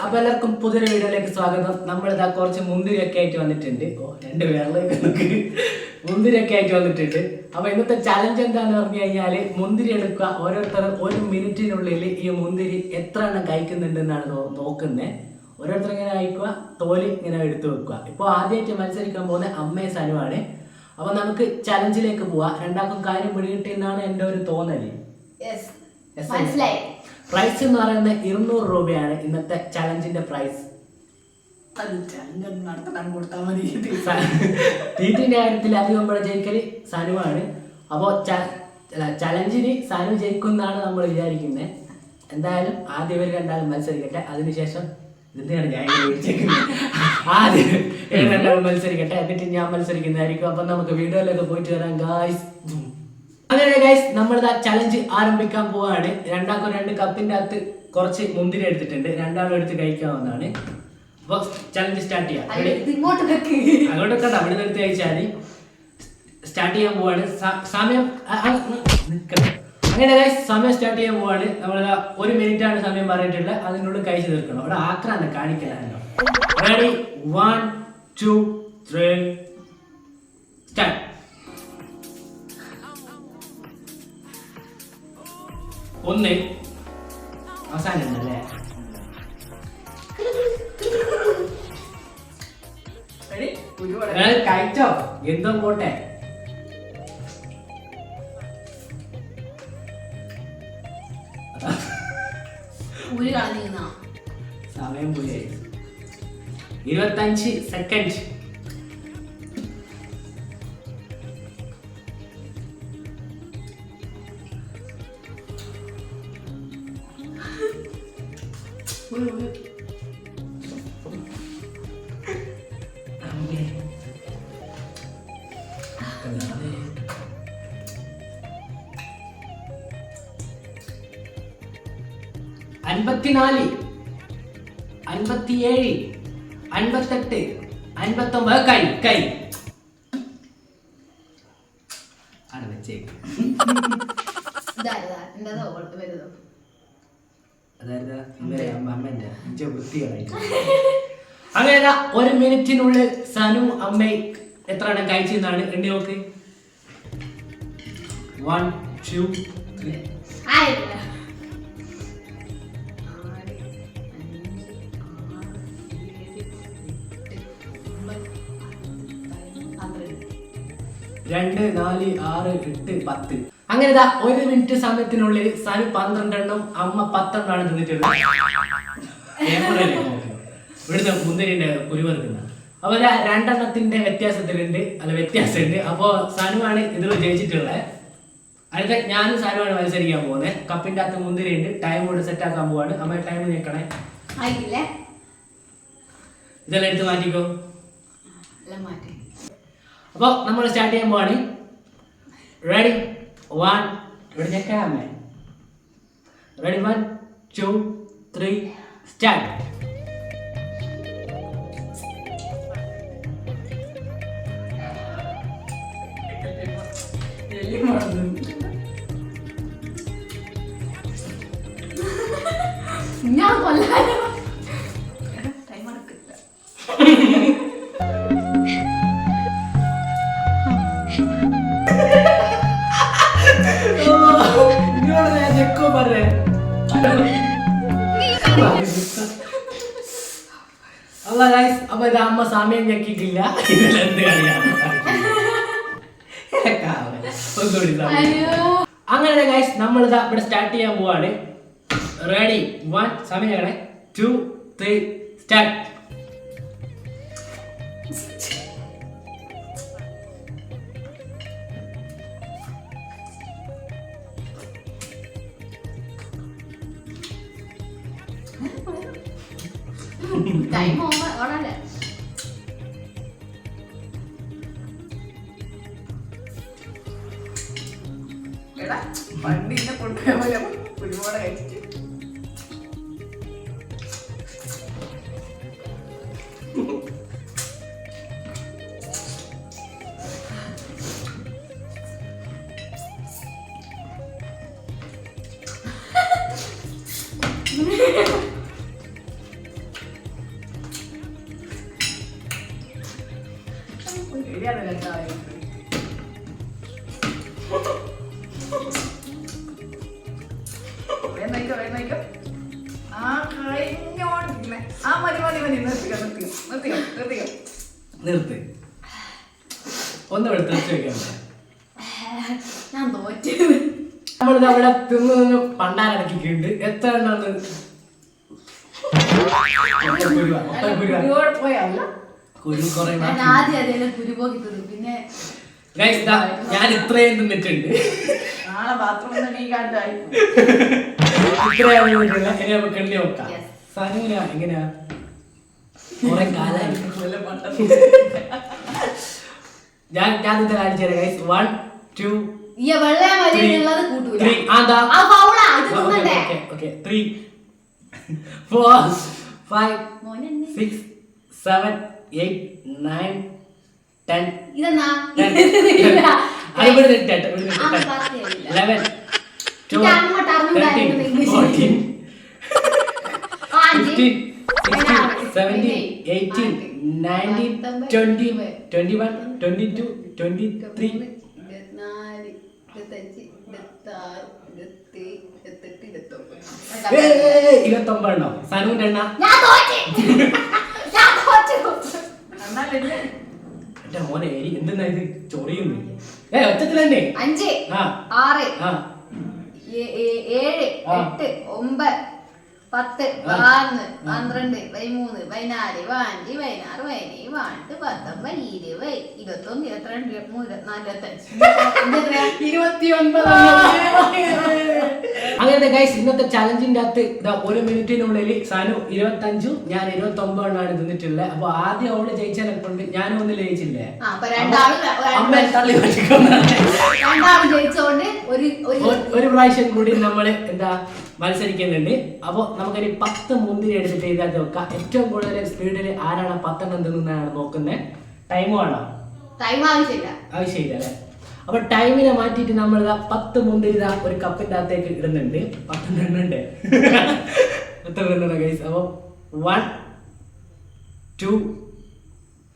അപ്പൊ എല്ലാവർക്കും പുതിയൊരു വീഡിയോയിലേക്ക് സ്വാഗതം. നമ്മളിതാ കുറച്ച് മുന്തിരിയൊക്കെ ആയിട്ട് വന്നിട്ടുണ്ട്. രണ്ട് പേരിലേക്ക് മുന്തിരിയൊക്കെ ആയിട്ട് വന്നിട്ടുണ്ട്. അപ്പൊ ഇന്നത്തെ ചലഞ്ച് എന്താന്ന് പറഞ്ഞു കഴിഞ്ഞാല് മുന്തിരി എടുക്കുക. ഓരോരുത്തർ 1 മിനിറ്റിനുള്ളിൽ ഈ മുന്തിരി എത്ര എണ്ണം കഴിക്കുന്നുണ്ടെന്നാണ് നോക്കുന്നത്. ഓരോരുത്തർ ഇങ്ങനെ കഴിക്കുക, തോല് ഇങ്ങനെ എടുത്തു വെക്കുക. ഇപ്പോൾ ആദ്യമായിട്ട് മത്സരിക്കാൻ പോകുന്ന അമ്മയും സനുവാണ്. അപ്പൊ നമുക്ക് ചലഞ്ചിലേക്ക് പോവാം. രണ്ടാൾക്കും കാര്യം പിടികിട്ടിയെന്നാണ് എൻ്റെ ഒരു തോന്നല്. പ്രൈസ് എന്ന് പറയുന്നത് 200 രൂപയാണ് ഇന്നത്തെ ചലഞ്ചിന്റെ പ്രൈസ്. തീറ്റിന്റെ കാര്യത്തിൽ അധികം ജയിക്കല് സനുവാണ്. അപ്പോൾ ചലഞ്ചിന് സനു ജയിക്കുമെന്നാണ് നമ്മൾ വിചാരിക്കുന്നത്. എന്തായാലും ആദ്യം ഇവർ രണ്ടാളും മത്സരിക്കട്ടെ, അതിനുശേഷം എന്തിനാണ് ഞാൻ ആദ്യം രണ്ടാളും മത്സരിക്കട്ടെ, എന്നിട്ട് ഞാൻ മത്സരിക്കുന്നതായിരിക്കും. അപ്പൊ നമുക്ക് വീഡിയോയിലൊക്കെ പോയിട്ട് വരാം ഗായ്സ്. അങ്ങനെ ഗൈസ് നമ്മളിതാ ചലഞ്ച് ആരംഭിക്കാൻ പോവാണ്. രണ്ടാൾക്കും 2 കപ്പിന്റെ അകത്ത് കുറച്ച് മുന്തിരി എടുത്തിട്ടുണ്ട്. രണ്ടാളും എടുത്ത് കഴിക്കാവുന്നതാണ്. അപ്പൊ ചലഞ്ച് സ്റ്റാർട്ട് ചെയ്യാം. അങ്ങോട്ട് വെക്കണ്ട, അവിടെ നിന്ന് എടുത്ത് കഴിച്ചാൽ സ്റ്റാർട്ട് ചെയ്യാൻ പോവാണ്. സമയം അങ്ങനെ ഗൈസ് സമയം സ്റ്റാർട്ട് ചെയ്യാൻ പോവാണ്. നമ്മളിതാ 1 മിനിറ്റാണ് സമയം പറഞ്ഞിട്ടുള്ളത്. അതിനുള്ളിൽ കഴിച്ചു തീർക്കണം. അവിടെ ആക്രാന്ത കാണിക്കലാണല്ലോ. Ready 1 2 3 start. ഒന്ന് അവസാനം ഉണ്ടല്ലേ? കഴിച്ചോ? എന്തോ പോട്ടെ. സമയം പോയി. 25 സെക്കൻഡ്. അൻപത്തിനാല് 57 58 59 കൈ കൈ അവിടെ വെച്ചേക്ക്. അങ്ങനെ 1 മിനിറ്റിനുള്ളിൽ സനു അമ്മയും എത്ര എണ്ണം കഴിച്ചെന്നാണ് എണ്ണി നോക്ക്. 1 2 3 2 4 6 8 10. അങ്ങനെ 1 മിനിറ്റ് സമയത്തിനുള്ളിൽ സനു 12 എണ്ണം, അമ്മ 10 എണ്ണമാണ് തിന്നിട്ടുള്ളത്. ഇവിടുത്തെ മുന്തിരിന്റെ കുരുവറുക്കുന്ന. അപ്പൊ 2 എണ്ണത്തിന്റെ വ്യത്യാസമുണ്ട്. അപ്പൊ സനുവാണ് ഇതിൽ ജയിച്ചിട്ടുള്ളത്. അടുത്ത ഞാനും സനുവാണ് മത്സരിക്കാൻ പോകുന്നത്. കപ്പിന്റെ അകത്ത് മുന്തിരി ഉണ്ട്. ടൈം കൂടെ സെറ്റ് ആക്കാൻ പോവാണ്. അമ്മ ടൈം നിൽക്കണേ. ഇതെല്ലാം എടുത്ത് മാറ്റിക്കോ. അപ്പൊ നമ്മൾ സ്റ്റാർട്ട് ചെയ്യാൻ പോവാണ്. റെഡി 1 ഇവിടെ ഞെക്കാമേ. Ready 1 2 3 start. ഞാൻ കൊല്ലാനോ അപ്പൊ ഇത് അമ്മ സമയം ഞെക്കിട്ടില്ല. അങ്ങനെ ഗൈസ് നമ്മളിതാ ഇവിടെ സ്റ്റാർട്ട് ചെയ്യാൻ പോവാണ്. റെഡി 1 സമയം 2 3 സ്റ്റാർട്ട്. ടൈം ഓണല്ലേ? പണ്ടിന്നെ കൊണ്ടുപോയാൽ ഒരുപാട് കഴിച്ചിട്ട് അറിയാതെ കേട്ടോ. വേഗം നോക്കിക്കോ, വേഗം നോക്കിക്കോ. ആ കഴിഞ്ഞോണ്ടിരിക്കുന്നെ. ആ മതി മതി മതി നിർത്തിക്കോ നിർത്തിക്കോ നിർത്തിക്കോ നിർത്തിക്കോ. നിർത്ത്. ഒന്ന് എടുത്ത് വെക്കാൻ ഞാൻ തോറ്റു. നമ്മളിത് അവിടെ തിന്നു പണ്ടാരടക്കിട്ടുണ്ട്. എത്ര എണ്ണ പോയല്ല കുരു കുറെ ഞാൻ ആദ്യം അതേലും കുരുപോക്കി തിന്നു. പിന്നെ ഞാൻ ഇത്രയും തിന്നിട്ടുണ്ട്. നാളെ ബാത്റൂമിൽ നീ കണ്ടായി. ഇത്രയാണ് വീട്ടിലുള്ള. ഇനി നമുക്ക് എണ്ണി നോക്കാം. സാധനം എങ്ങനെയാ കുറെ കാലായി ഞാൻ ഇത് കാണിച്ചു തരാം ഗൈസ്. 1 2 3 ആദാ ഓക്കേ ഓക്കേ 3 4 5 6 7 8 9 10 ഇതെന്നാ 11 12 13 14 15 16 17 18 19 20 21 22 23 29 എണ്ണോ സനുവിന്റെ എണ്ണ. എന്റെ മോനെ എന്തെന്നാ ഇത് ചൊറിയുന്നു. ഒറ്റത്തിൽ തന്നെ 5 6 7 8 9 10 11 12 13 14 15 16 17 18 19 20 21 22 23 24 അങ്ങനത്തെ ഗൈസ് ഇന്നത്തെ ചലഞ്ചിന്റെ അകത്ത് ഇതാ 1 മിനിറ്റിനുള്ളിൽ സാനു 25 ഞാൻ 29 എണ്ണാണ് തിന്നിട്ടുള്ളത്. അപ്പൊ ആദ്യം അവള് ജയിച്ചാൽ കൊണ്ട് ഞാനും ഒന്നും ജയിച്ചില്ലേ. അമ്മ തള്ളി ഒരു പ്രാവശ്യം കൂടി നമ്മള് എന്താ മത്സരിക്കുന്നുണ്ട്. അപ്പൊ നമുക്കൊരു 10 മുന്തിരി എടുത്തിട്ട് ഇതിനകത്ത് വെക്കാം. ഏറ്റവും കൂടുതൽ സ്പീഡിൽ ആരാണ് 10 എണ്ണം തിന്നുന്നതാണ് നോക്കുന്നത്. ടൈം വേണോ? ആവശ്യമില്ല അല്ലെ. അപ്പൊ ടൈമിനെ മാറ്റിയിട്ട് നമ്മൾ 10 മുന്തിരി ഒരു കപ്പിന്റെ അകത്തേക്ക് ഇടുന്നുണ്ട്. 10 എണ്ണം ഉണ്ട്. എത്ര എണ്ണ ഗൈസ്? അപ്പൊ 1 2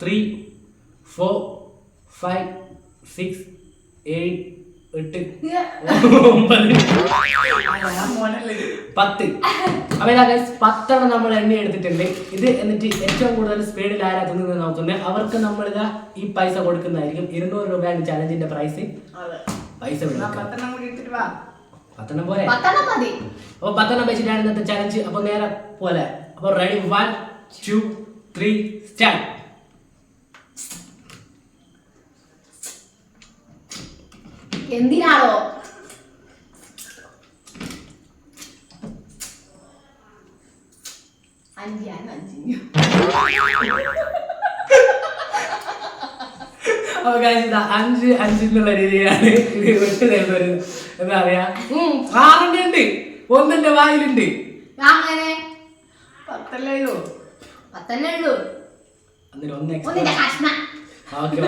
3 4 5 6 7 8 9 10. അപ്പൊ ഇതാ ഗൈസ് 10 എണ്ണം നമ്മൾ എണ്ണ എടുത്തിട്ടുണ്ട്. ഇത് എന്നിട്ട് ഏറ്റവും കൂടുതൽ സ്പീഡിൽ ആരാ തിന്നത് നോക്കുന്നത് അവർക്ക് നമ്മളിതാ ഈ പൈസ കൊടുക്കുന്നതായിരിക്കും. 200 രൂപയാണ് ചലഞ്ചിന്റെ പ്രൈസ്. പൈസ 10 പോലെ. അപ്പൊ 10 വെച്ചിട്ടാണ് ഇന്നത്തെ ചലഞ്ച്. അപ്പൊ നേരെ പോലെ. അപ്പൊ റെഡി 1 2 3 സ്റ്റാർട്ട്. എന്തിനാണോ അപ്പൊ ഇത് 5 എന്നുള്ള രീതിയിലാണ് ഇത് വിട്ട് തരുന്നത്. എന്താ പറയാ 6 ഉണ്ട്. 1 വായിലുണ്ട്. അങ്ങനെ 10 ഉള്ളൂ. ഓക്കെ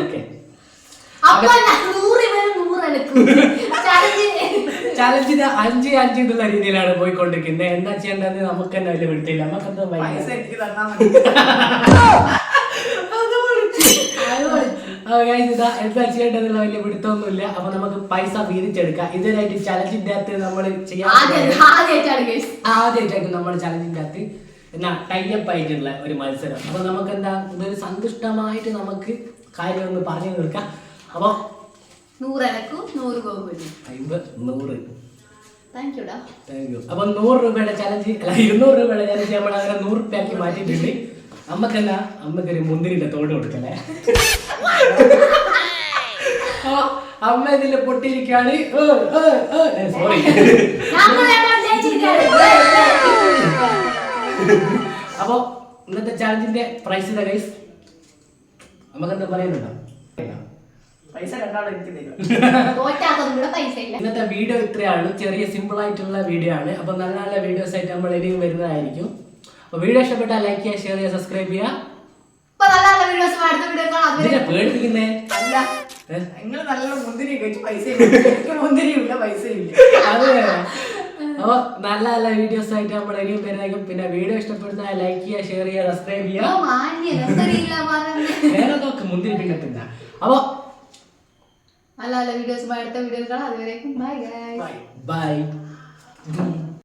ചലഞ്ചിന് 5 എന്നുള്ള രീതിയിലാണ് പോയിക്കൊണ്ടിരിക്കുന്നത്. എന്താ ചെയ്യേണ്ടത് നമുക്ക് തന്നെ വലിയ വിട്ടില്ല. നമുക്കെന്താ എന്താ ചെയ്യേണ്ടതെന്നുള്ള വലിയ പിടുത്തൊന്നുമില്ല. അപ്പൊ നമുക്ക് പൈസ വീതിച്ചെടുക്കാം. ഇതിനായിട്ട് ചലഞ്ചിന്റെ അകത്ത് നമ്മൾ ചെയ്യാൻ ആദ്യമായിട്ടായിരിക്കും നമ്മൾ ചലഞ്ചിന്റെ അകത്ത് എന്നാ ടൈപ്പ് ആയിട്ടുള്ള ഒരു മത്സരം. അപ്പൊ നമുക്ക് എന്താ ഇതൊരു സന്തുഷ്ടമായിട്ട് നമുക്ക് കാര്യം ഒന്ന് പറഞ്ഞു തീർക്കാം. അപ്പൊ 100 താങ്ക് യു. അപ്പൊ 100 രൂപയുടെ ചലഞ്ച് അല്ല 200 രൂപയുടെ ചലഞ്ച് നമ്മൾ അങ്ങനെ 100 രൂപയാക്കി മാറ്റിയിട്ടുണ്ട്. അമ്മക്കെന്നാ അമ്മക്കൊരു മുന്തിരിന്റെ തോട് കൊടുക്കല്ലേ. അമ്മ ഇതില് പൊട്ടിയിരിക്കാണ്. സോറി. അപ്പൊ ഇന്നത്തെ ചാലഞ്ചിന്റെ പ്രൈസ് ഇതാ ഗൈസ്. നമുക്കെന്താ പറയുന്നുണ്ടോ? ഇന്നത്തെ വീഡിയോ ഇത്രയാണ്. ചെറിയ സിമ്പിൾ ആയിട്ടുള്ള വീഡിയോ ആണ്. അപ്പൊ നല്ല നല്ല വീഡിയോസ് ആയിട്ട് നമ്മൾ ഇനിയും വരുന്നതായിരിക്കും. അപ്പൊ വീഡിയോ ഇഷ്ടപ്പെട്ടാൽ ലൈക്ക് ചെയ്യുക, ഷെയർ ചെയ്യുക, സബ്സ്ക്രൈബ് ചെയ്യുക. പേടിപ്പിക്കുന്നേ അപ്പൊ നല്ല നല്ല വീഡിയോസ് ആയിട്ട് നമ്മൾ ഇനിയും വരുന്നതായിരിക്കും. പിന്നെ വീഡിയോ ഇഷ്ടപ്പെടുന്ന ലൈക്ക് ചെയ്യുക, ഷെയർ ചെയ്യുക, സബ്സ്ക്രൈബ് ചെയ്യുക. വേറെ നോക്ക് മുന്തിരി പിന്നെത്തില്ല. അപ്പൊ നല്ല നല്ല വീഡിയോസുമായി അടുത്ത വീഡിയോസ് കാണാം. അതുവരേക്കും ബൈ ഗൈസ്. ബൈ.